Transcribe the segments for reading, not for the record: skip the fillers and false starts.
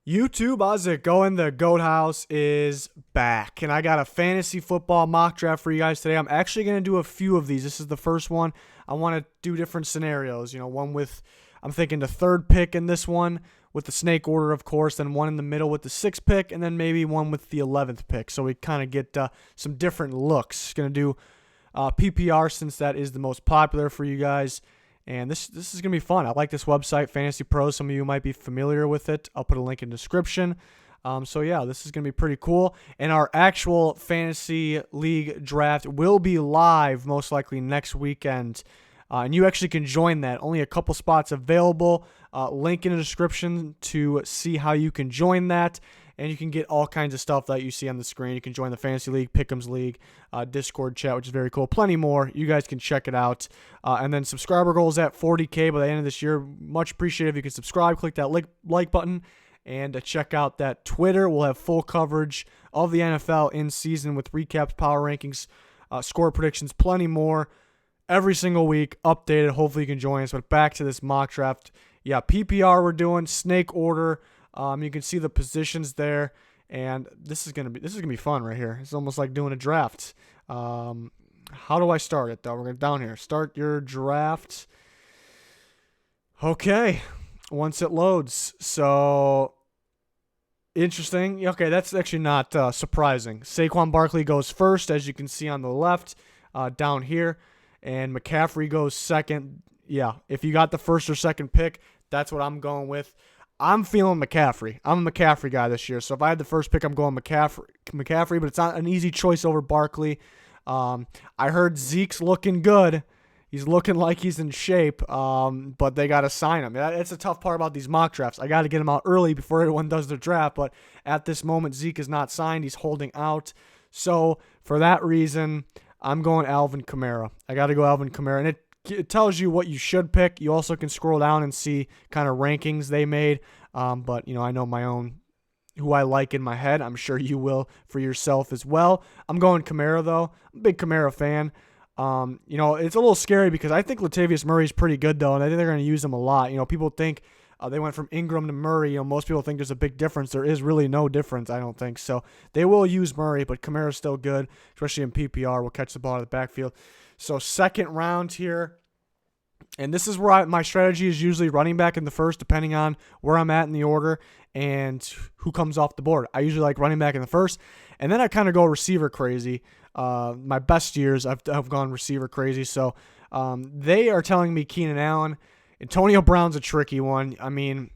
YouTube, how's it going? The Goat House is back, and I got a fantasy football mock draft for you guys today. I'm actually going to do a few of these. This is the first one. I want to do different scenarios. One with, I'm thinking the third pick in this one with the snake order, of course, then one in the middle with the sixth pick, and then maybe one with the 11th pick. So we kind of get some different looks. Going to do PPR since that is the most popular for you guys. And this is going to be fun. I like this website, Fantasy Pros. Some of you might be familiar with it. I'll put a link in the description. So, yeah, this is going to be pretty cool. And our actual Fantasy League draft will be live most likely next weekend. And you actually can join that. Only a couple spots available. Link in the description to see how you can join that. And you can get all kinds of stuff that you see on the screen. You can join the Fantasy League, Pick'ems League, Discord chat, which is very cool. Plenty more. You guys can check it out. And then subscriber goals at 40K by the end of this year. Much appreciated if you can subscribe. Click that like button. And check out that Twitter. We'll have full coverage of the NFL in season with recaps, power rankings, score predictions, plenty more. Every single week, updated. Hopefully you can join us. But back to this mock draft. Yeah, PPR we're doing, snake order. You can see the positions there, and this is gonna be fun right here. It's almost like doing a draft. How do I start it though? We're gonna down here. Start your draft. Okay, once it loads. So interesting. Okay, that's actually not surprising. Saquon Barkley goes first, as you can see on the left, down here, and McCaffrey goes second. Yeah, if you got the first or second pick, that's what I'm going with. I'm feeling McCaffrey. I'm a McCaffrey guy this year. So if I had the first pick, I'm going McCaffrey, but it's not an easy choice over Barkley. I heard Zeke's looking good. He's looking like he's in shape, but they got to sign him. It's a tough part about these mock drafts. I got to get him out early before everyone does their draft, but at this moment, Zeke is not signed. He's holding out. So for that reason, I'm going Alvin Kamara. I got to go Alvin Kamara, and it tells you what you should pick. You also can scroll down and see kind of rankings they made. But, I know my own, who I like in my head. I'm sure you will for yourself as well. I'm going Kamara, though. I'm a big Kamara fan. It's a little scary because I think Latavius Murray's pretty good, though, and I think they're going to use him a lot. People think they went from Ingram to Murray. Most people think there's a big difference. There is really no difference, I don't think. So they will use Murray, but Kamara's still good, especially in PPR. Will catch the ball out of the backfield. So second round here, and this is where my strategy is usually running back in the first, depending on where I'm at in the order and who comes off the board. I usually like running back in the first, and then I kind of go receiver crazy. My best years, I've gone receiver crazy. So they are telling me Keenan Allen. Antonio Brown's a tricky one. I mean,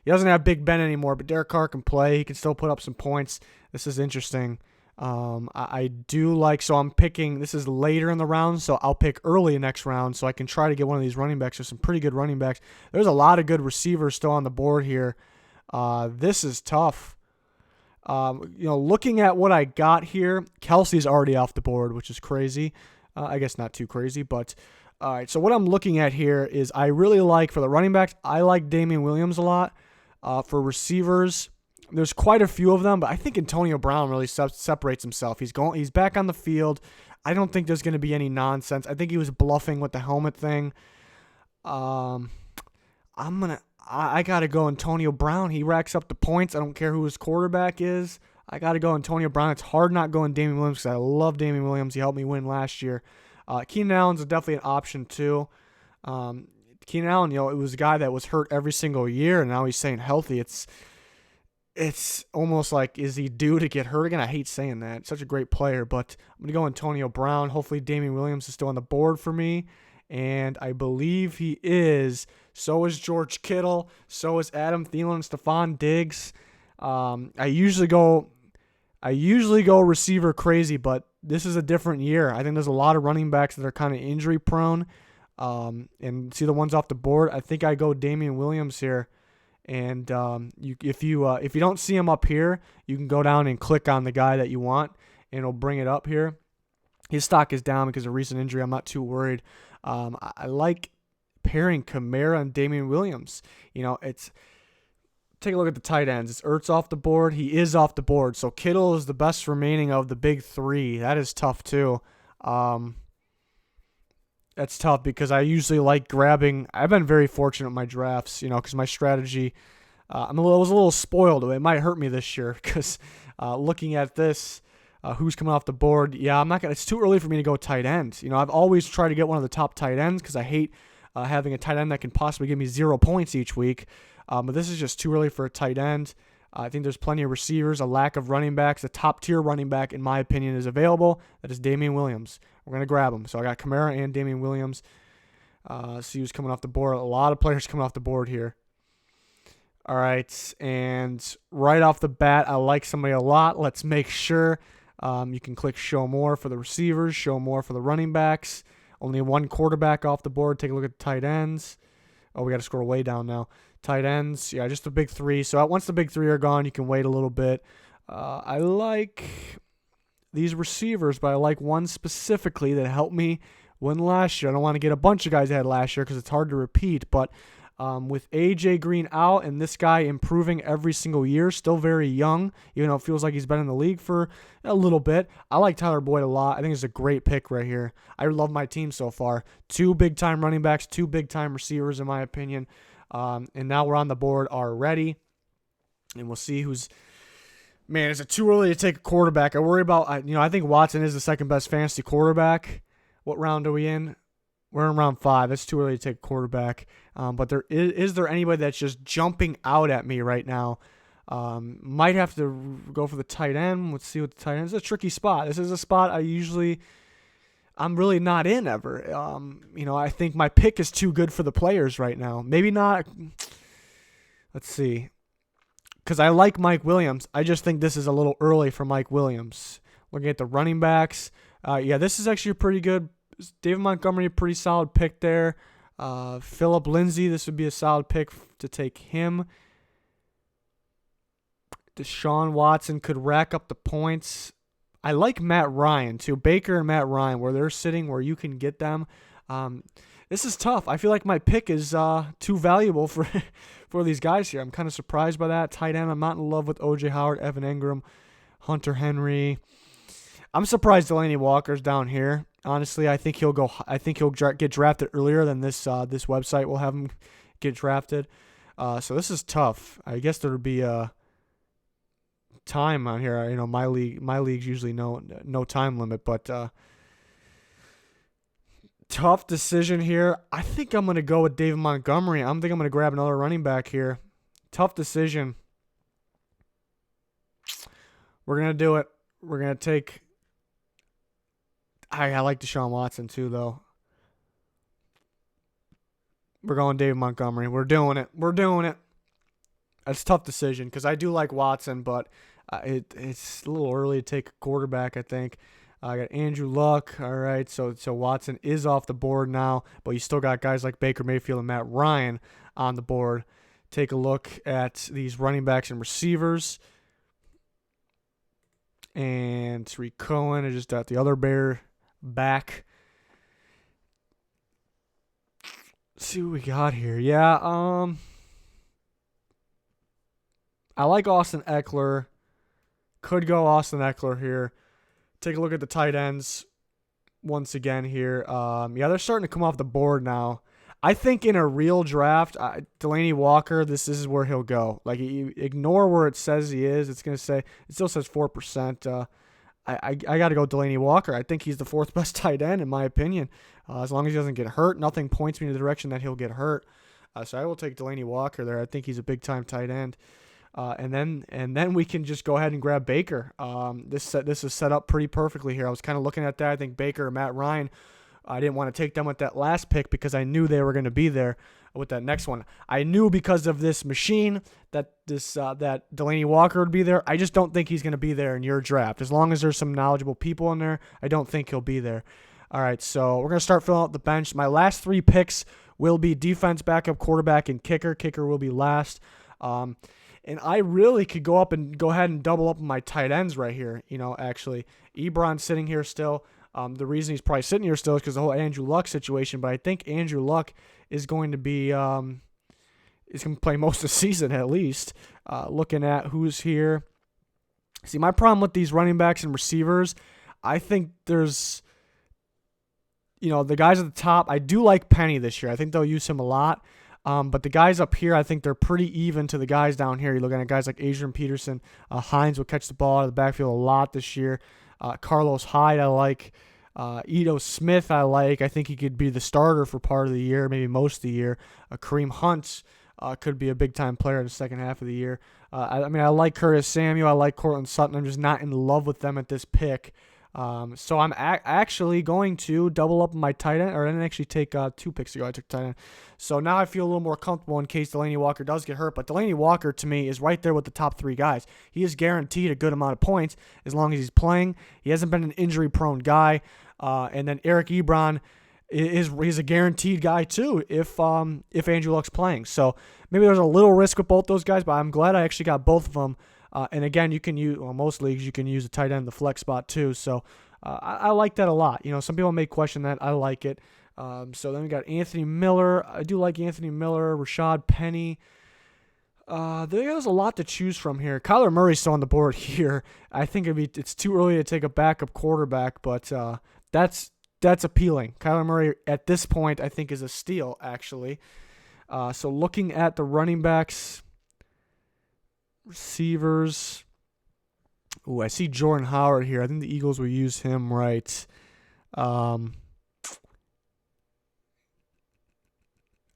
he doesn't have Big Ben anymore, but Derek Carr can play. He can still put up some points. This is interesting. I do like, so I'm picking, this is later in the round, so I'll pick early next round so I can try to get one of these running backs. There's some pretty good running backs. There's a lot of good receivers still on the board here. This is tough. Looking at what I got here, Kelsey's already off the board, which is crazy. I guess not too crazy, but all right. So what I'm looking at here is I really like, for the running backs, I like Damian Williams a lot. For receivers, there's quite a few of them, but I think Antonio Brown really separates himself. He's back on the field. I don't think there's going to be any nonsense. I think he was bluffing with the helmet thing. I got to go Antonio Brown. He racks up the points. I don't care who his quarterback is. I got to go Antonio Brown. It's hard not going Damian Williams because I love Damian Williams. He helped me win last year. Keenan Allen's definitely an option too. Keenan Allen, it was a guy that was hurt every single year, and now he's staying healthy. It's almost like, is he due to get hurt again? I hate saying that. Such a great player, but I'm going to go Antonio Brown. Hopefully Damian Williams is still on the board for me, and I believe he is. So is George Kittle. So is Adam Thielen and Stephon Diggs. I usually go receiver crazy, but this is a different year. I think there's a lot of running backs that are kind of injury prone. And see the ones off the board. I think I go Damian Williams here. And if you don't see him up here, you can go down and click on the guy that you want, and it'll bring it up here. His stock is down because of recent injury. I'm not too worried. I like pairing Kamara and Damian Williams. Take a look at the tight ends. It's Ertz off the board. He is off the board. So Kittle is the best remaining of the big three. That is tough too. That's tough because I usually like grabbing. I've been very fortunate in my drafts, because my strategy was a little spoiled. It might hurt me this year because looking at this, who's coming off the board, yeah, I'm not gonna. It's too early for me to go tight end. I've always tried to get one of the top tight ends because I hate having a tight end that can possibly give me 0 points each week. But this is just too early for a tight end. I think there's plenty of receivers, a lack of running backs. A top-tier running back, in my opinion, is available. That is Damian Williams. We're going to grab him. So I got Kamara and Damian Williams. See who's coming off the board. A lot of players coming off the board here. All right, and right off the bat, I like somebody a lot. Let's make sure you can click Show More for the receivers, Show More for the running backs. Only one quarterback off the board. Take a look at the tight ends. Oh, we got to scroll way down now. Tight ends, yeah, just the big three. So once the big three are gone, you can wait a little bit. I like these receivers, but I like one specifically that helped me win last year. I don't want to get a bunch of guys that had last year because it's hard to repeat, but with A.J. Green out and this guy improving every single year, still very young, even though it feels like he's been in the league for a little bit, I like Tyler Boyd a lot. I think it's a great pick right here. I love my team so far. 2 big-time running backs, 2 big-time receivers, in my opinion. And now we're on the board already, and we'll see who's. Man, is it too early to take a quarterback? I worry about. I think Watson is the second best fantasy quarterback. What round are we in? We're in round 5. It's too early to take a quarterback. But is there anybody that's just jumping out at me right now? Might have to go for the tight end. Let's see what the tight end is. It's a tricky spot. This is a spot I'm really not in ever. I think my pick is too good for the players right now. Maybe not. Let's see. Because I like Mike Williams. I just think this is a little early for Mike Williams. Looking at the running backs. This is actually pretty good. David Montgomery, a pretty solid pick there. Phillip Lindsay, this would be a solid pick to take him. Deshaun Watson could rack up the points. I like Matt Ryan, too. Baker and Matt Ryan, where they're sitting, where you can get them. This is tough. I feel like my pick is too valuable for for these guys here. I'm kind of surprised by that. Tight end, I'm not in love with O.J. Howard, Evan Ingram, Hunter Henry. I'm surprised Delaney Walker's down here. Honestly, I think he'll get drafted earlier than this website will have him get drafted. So this is tough. I guess there would be a time on here. My league's usually no time limit, but tough decision here. I think I'm gonna go with David Montgomery. I'm gonna grab another running back here. Tough decision. We're gonna do it. We're gonna take. I like Deshaun Watson too, though. We're going David Montgomery. We're doing it. That's a tough decision because I do like Watson, but it's a little early to take a quarterback, I think. I got Andrew Luck. All right, so Watson is off the board now, but you still got guys like Baker Mayfield and Matt Ryan on the board. Take a look at these running backs and receivers. And Tariq Cohen, I just got the other Bear back. Let's see what we got here. Yeah, I like Austin Eckler. Could go Austin Eckler here. Take a look at the tight ends once again here. They're starting to come off the board now. I think in a real draft, Delaney Walker, this is where he'll go. Like, you ignore where it says he is. It's going to say, it still says 4%. I got to go Delaney Walker. I think he's the 4th best tight end, in my opinion. As long as he doesn't get hurt, nothing points me in the direction that he'll get hurt. So I will take Delaney Walker there. I think he's a big-time tight end. And then we can just go ahead and grab Baker. This is set up pretty perfectly here. I was kind of looking at that. I think Baker or Matt Ryan, I didn't want to take them with that last pick because I knew they were going to be there with that next one. I knew because of this machine that that Delaney Walker would be there. I just don't think he's going to be there in your draft. As long as there's some knowledgeable people in there, I don't think he'll be there. All right, so we're going to start filling out the bench. My last 3 picks will be defense, backup, quarterback, and kicker. Kicker will be last. And I really could go ahead and double up on my tight ends right here. Actually, Ebron's sitting here still. The reason he's probably sitting here still is because the whole Andrew Luck situation. But I think Andrew Luck is going to be is going to play most of the season at least. Looking at who's here. See, my problem with these running backs and receivers, I think there's, the guys at the top. I do like Penny this year. I think they'll use him a lot. But the guys up here, I think they're pretty even to the guys down here. You're looking at guys like Adrian Peterson. Hines will catch the ball out of the backfield a lot this year. Carlos Hyde, I like. Ito Smith, I like. I think he could be the starter for part of the year, maybe most of the year. Kareem Hunt could be a big-time player in the second half of the year. I mean, I like Curtis Samuel. I like Cortland Sutton. I'm just not in love with them at this pick. So I'm actually going to double up my tight end, or I didn't actually take 2 picks ago. I took tight end. So now I feel a little more comfortable in case Delanie Walker does get hurt. But Delanie Walker, to me, is right there with the top 3 guys. He is guaranteed a good amount of points as long as he's playing. He hasn't been an injury-prone guy. And then Eric Ebron he's a guaranteed guy too if Andrew Luck's playing. So maybe there's a little risk with both those guys, but I'm glad I actually got both of them. And again, you can use, most leagues, you can use a tight end in the flex spot too. So I like that a lot. Some people may question that. I like it. So then we got Anthony Miller. I do like Anthony Miller, Rashad Penny. There's a lot to choose from here. Kyler Murray's still on the board here. I think it's too early to take a backup quarterback, but that's appealing. Kyler Murray at this point, I think, is a steal, actually. So looking at the running backs, receivers. Ooh, I see Jordan Howard here. I think the Eagles will use him right. I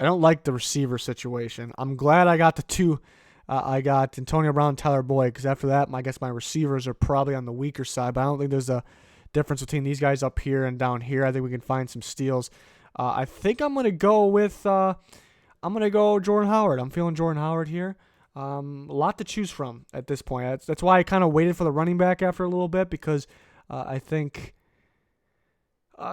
don't like the receiver situation. I'm glad I got the 2. I got Antonio Brown and Tyler Boyd, because after that, I guess my receivers are probably on the weaker side, but I don't think there's a difference between these guys up here and down here. I think we can find some steals. I think I'm going to go with Jordan Howard. I'm feeling Jordan Howard here. A lot to choose from at this point. That's why I kind of waited for the running back after a little bit, because I think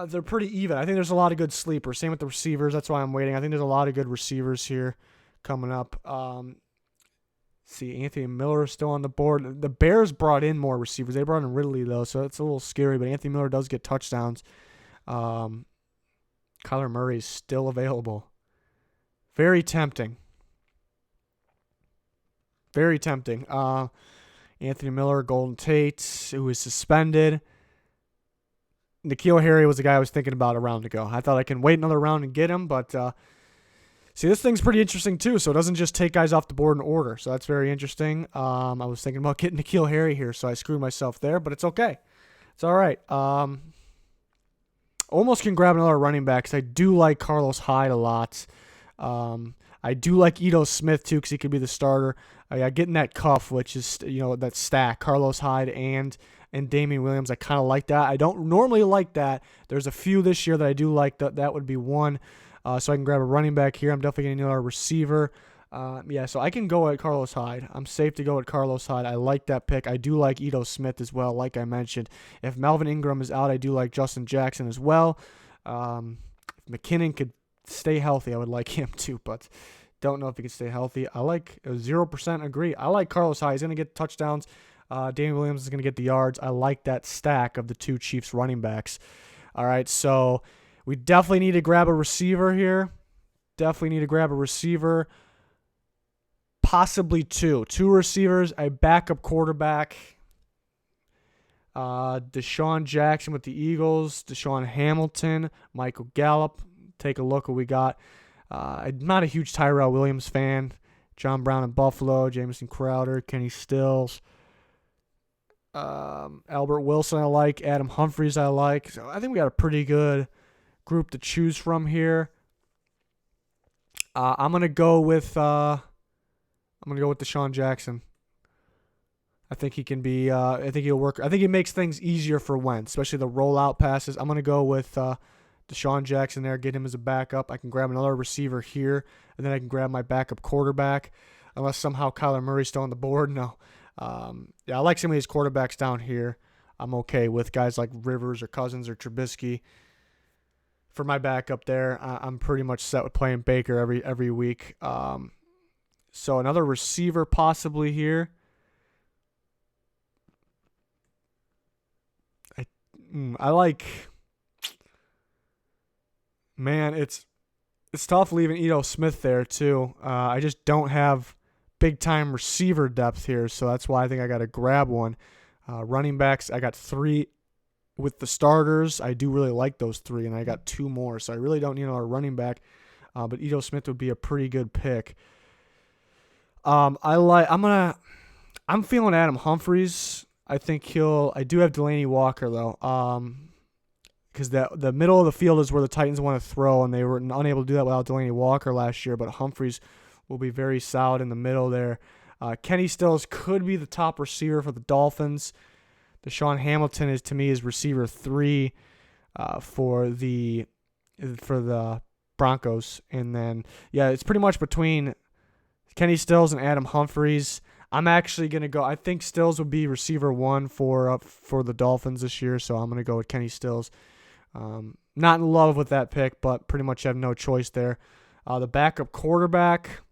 they're pretty even. I think there's a lot of good sleepers. Same with the receivers. That's why I'm waiting. I think there's a lot of good receivers here coming up. See, Anthony Miller is still on the board. The Bears brought in more receivers. They brought in Ridley, though, so it's a little scary, but Anthony Miller does get touchdowns. Kyler Murray is still available. Very tempting. Very tempting. Anthony Miller, Golden Tate, who is suspended. N'Keal Harry was the guy I was thinking about a round ago. I thought I can wait another round and get him, but see, this thing's pretty interesting too, so it doesn't just take guys off the board in order, so that's very interesting. I was thinking about getting N'Keal Harry here, so I screwed myself there, but it's okay. It's all right. Almost can grab another running back, because I do like Carlos Hyde a lot. I do like Ito Smith too, because he could be the starter. Getting that cuff, which is that stack, Carlos Hyde and Damian Williams. I kind of like that. I don't normally like that. There's a few this year that I do like. That would be one. So I can grab a running back here. I'm definitely going to need a receiver. So I can go at Carlos Hyde. I'm safe to go at Carlos Hyde. I like that pick. I do like Ito Smith as well, like I mentioned. If Melvin Ingram is out, I do like Justin Jackson as well. If McKinnon could stay healthy, I would like him too, but don't know if he can stay healthy. I like 0% agree. I like Carlos Hyde. He's going to get touchdowns. Damian Williams is going to get the yards. I like that stack of the 2 Chiefs running backs. All right, so we definitely need to grab a receiver here. Definitely need to grab a receiver. Possibly 2. 2 receivers, a backup quarterback. Deshaun Jackson with the Eagles. Deshaun Hamilton. Michael Gallup. Take a look what we got. I'm not a huge Tyrell Williams fan. John Brown in Buffalo. Jamison Crowder. Kenny Stills. Albert Wilson I like. Adam Humphries I like. So I think we got a pretty good group to choose from here. I'm gonna go with Deshaun Jackson. I think he can be. I think he'll work. I think he makes things easier for Wentz, especially the rollout passes. I'm gonna go with Deshaun Jackson there. Get him as a backup. I can grab another receiver here, and then I can grab my backup quarterback, unless somehow Kyler Murray's still on the board. No. I like some of these quarterbacks down here. I'm okay with guys like Rivers or Cousins or Trubisky. For my backup there, I'm pretty much set with playing Baker every week. So another receiver possibly here. I like. Man, it's tough leaving Ito Smith there too. I just don't have big time receiver depth here, so that's why I think I got to grab one. Running backs, I got 3 with the starters. I do really like those 3, and I got 2 more, so I really don't need another running back. but Ito Smith would be a pretty good pick. I'm feeling Adam Humphries. I do have Delaney Walker though. Because the middle of the field is where the Titans want to throw, and they were unable to do that without Delaney Walker last year. But Humphries will be very solid in the middle there. Kenny Stills could be the top receiver for the Dolphins. Deshaun Hamilton is, to me, is receiver 3 for the Broncos. And then, yeah, it's pretty much between Kenny Stills and Adam Humphries. I'm actually going to go – I think Stills will be receiver 1 for the Dolphins this year, so I'm going to go with Kenny Stills. Not in love with that pick, but pretty much have no choice there. The backup quarterback –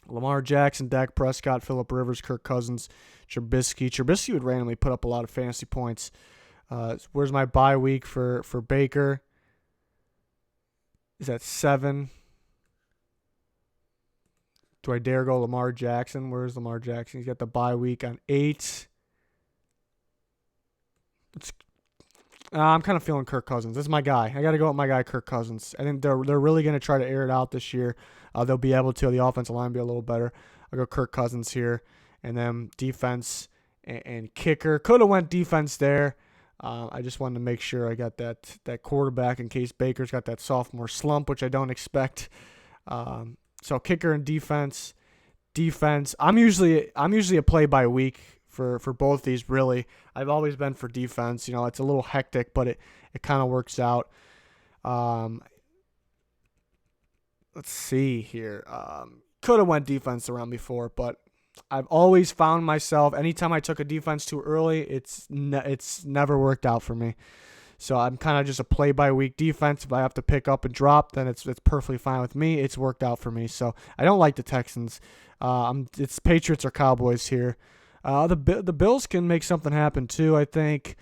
Lamar Jackson, Dak Prescott, Phillip Rivers, Kirk Cousins, Trubisky. Trubisky would randomly put up a lot of fantasy points. Where's my bye week for Baker? Is that 7? Do I dare go Lamar Jackson? Where's Lamar Jackson? He's got the bye week on 8. I'm kind of feeling Kirk Cousins. This is my guy. I got to go with my guy, Kirk Cousins. I think they're really going to try to air it out this year. They'll be able to. The offensive line will be a little better. I'll go Kirk Cousins here. And then defense and kicker. Could have went defense there. I just wanted to make sure I got that quarterback in case Baker's got that sophomore slump, which I don't expect. So kicker and defense. I'm usually a play by week for both these, really. I've always been for defense. It's a little hectic, but it kind of works out. Let's see here. Could have went defense around before, but I've always found myself, anytime I took a defense too early, it's never worked out for me. So I'm kind of just a play-by-week defense. If I have to pick up and drop, then it's perfectly fine with me. It's worked out for me. So I don't like the Texans. It's Patriots or Cowboys here. The Bills can make something happen too, I think.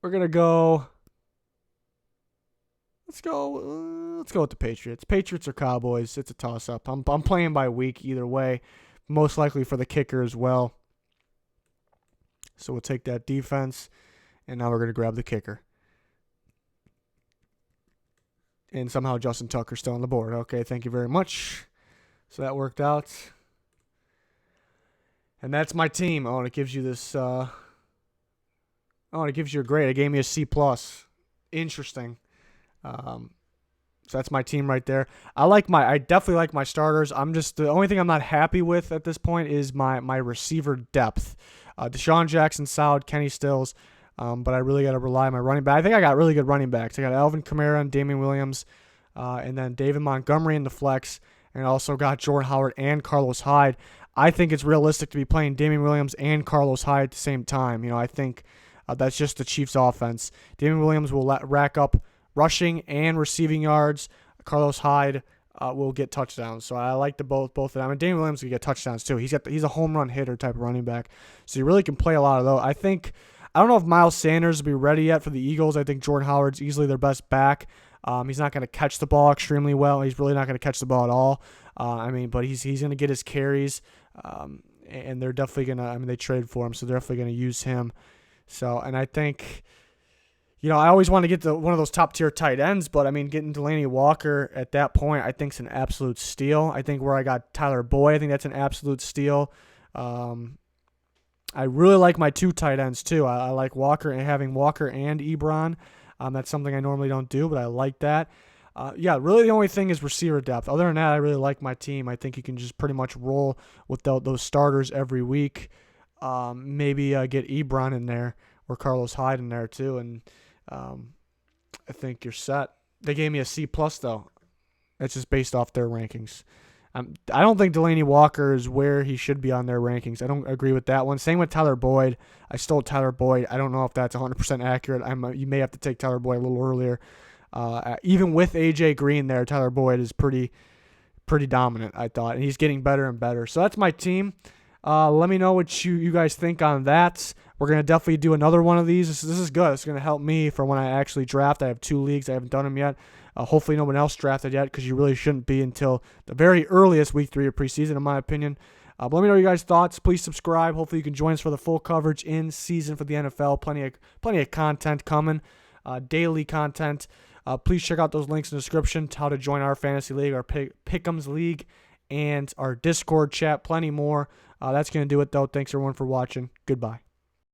We're going to go... Let's go with the Patriots. Patriots or Cowboys. It's a toss-up. I'm playing by week either way. Most likely for the kicker as well. So we'll take that defense. And now we're going to grab the kicker. And somehow Justin Tucker's still on the board. Okay, thank you very much. So that worked out. And that's my team. Oh, and it gives you this... it gives you a grade. It gave me a C+. Interesting. So that's my team right there. I definitely like my starters. The only thing I'm not happy with at this point is my receiver depth. Deshaun Jackson, solid, Kenny Stills, but I really got to rely on my running back. I think I got really good running backs. I got Alvin Kamara and Damian Williams, and then David Montgomery in the flex, and also got Jordan Howard and Carlos Hyde. I think it's realistic to be playing Damian Williams and Carlos Hyde at the same time. I think that's just the Chiefs' offense. Damian Williams will rack up rushing and receiving yards. Carlos Hyde will get touchdowns. So I like both of them. And Damian Williams will get touchdowns too. He's a home run hitter type of running back. So you really can play a lot of those. I don't know if Miles Sanders will be ready yet for the Eagles. I think Jordan Howard's easily their best back. He's not going to catch the ball extremely well. He's really not going to catch the ball at all. But he's going to get his carries. And they're definitely going to, they traded for him, so they're definitely going to use him. So, and I think, I always want to get to one of those top-tier tight ends, but, getting Delaney Walker at that point I think is an absolute steal. I think where I got Tyler Boyd, I think that's an absolute steal. I really like my 2 tight ends, too. I like Walker and having Walker and Ebron. That's something I normally don't do, but I like that. Really the only thing is receiver depth. Other than that, I really like my team. I think you can just pretty much roll with those starters every week. Maybe get Ebron in there or Carlos Hyde in there, too, and I think you're set. They gave me a C+, though. That's just based off their rankings. I don't think Delaney Walker is where he should be on their rankings. I don't agree with that one. Same with Tyler Boyd. I stole Tyler Boyd. I don't know if that's 100% accurate. You may have to take Tyler Boyd a little earlier. Even with A.J. Green there, Tyler Boyd is pretty dominant, I thought. And he's getting better and better. So that's my team. Let me know what you guys think on that. We're going to definitely do another one of these. This is good. It's going to help me for when I actually draft. I have 2 leagues. I haven't done them yet. Hopefully no one else drafted yet because you really shouldn't be until the very earliest week 3 of preseason, in my opinion. But let me know your guys' thoughts. Please subscribe. Hopefully you can join us for the full coverage in season for the NFL. Plenty of content coming, daily content. Please check out those links in the description to how to join our fantasy league, our Pick'ems league, and our Discord chat. Plenty more. That's going to do it, though. Thanks, everyone, for watching. Goodbye.